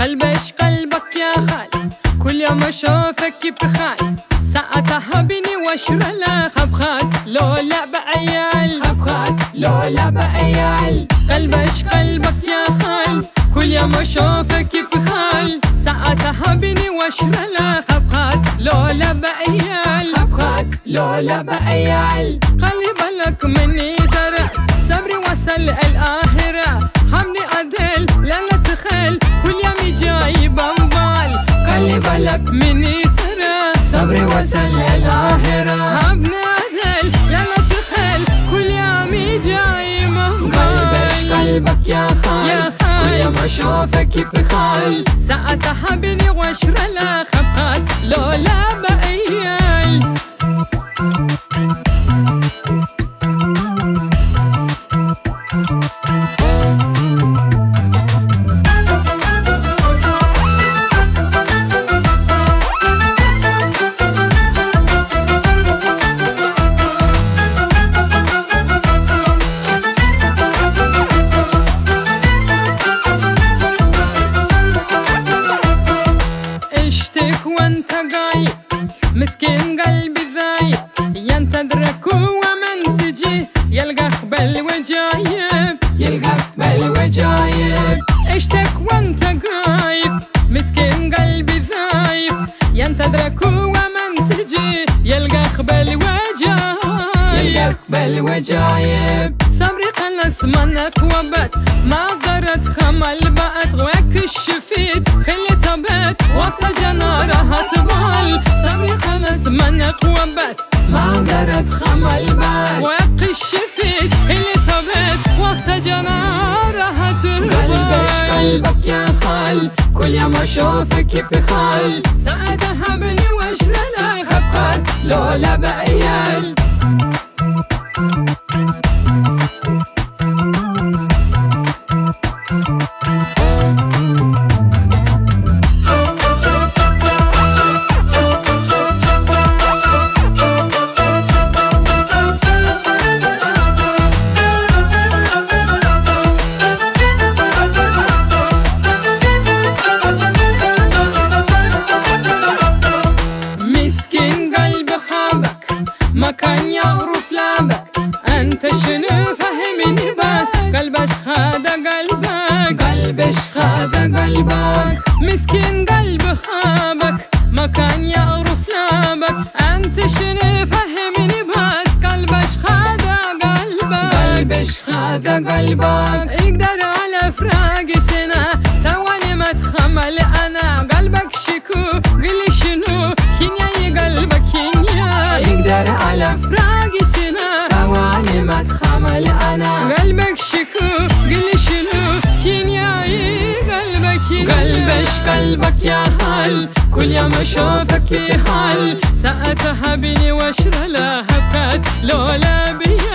قلبش قلبك يا خال، كل يوم اشوفك بخال، ساعتها بني واشرلا خبخات لولا بعيال، خبخات لولا بعيال. قلبش قلبك يا خال، كل يوم اشوفك بخال، ساعتها بني واشرلا خبخات لولا بعيال، خبخات لولا بعيال. خلي بالك مني ترى صبري وصل الآخرة، حمدي أدل لا تخل كل يوم جاي بمبال. خلي بالك مني ترى صبري وصل الآخرة، حمدي أدل لا تخل كل يوم جاي بمبال. قلبش قلبك يا خال، كل يوم أشوفك بخال، ساعتها بني واشرلا خبخات لولا بعيال. مسكين قلبي ذايب ينتظرك ومن تجي يلقى قبل وجايب، يلقى قبل وجايب. اشتك وانت غايب، مسكين قلبي ذايب ينتظرك ومن تجي يلقى قبل وجايب، يلقى قبل وجايب. صبري خلص منك وبات، ما قدرت خمل بقت وياك الشفيت خلي تبات وقت جنارها تبال. صبري خلص منك وبات، ما قدرت خمل بقت وياك الشفيت خلي تبات وقت جنارها تبال. قلبش قلبك يا خال، كل يوم اشوفك بخال، ساعتها بني واشرلا خبخات لولا بعيال. ما كان يعرف لعبك، انت شنو فهمني بس. قلبش خاد قلبك، قلبش خاد قلبك. مسكين قلب خابك، ما كان يعرف لعبك، انت شنو فهمني بس. قلبش خاد قلبك، قلبش خاد قلبك. يقدر على فراق سنة تواني ما تخمل انا. قلبك شكو قلي شنو كينيا قلبك كينيا. يقدر على فراق سنة تواني ما تخمل انا. قلبك شكو قلي شنو كينيا قلبك كينيا. قلبش قلبك يا خال، كل يوم اشوفك حال، ساعتها بني واشرلا هبكات لولا بيا.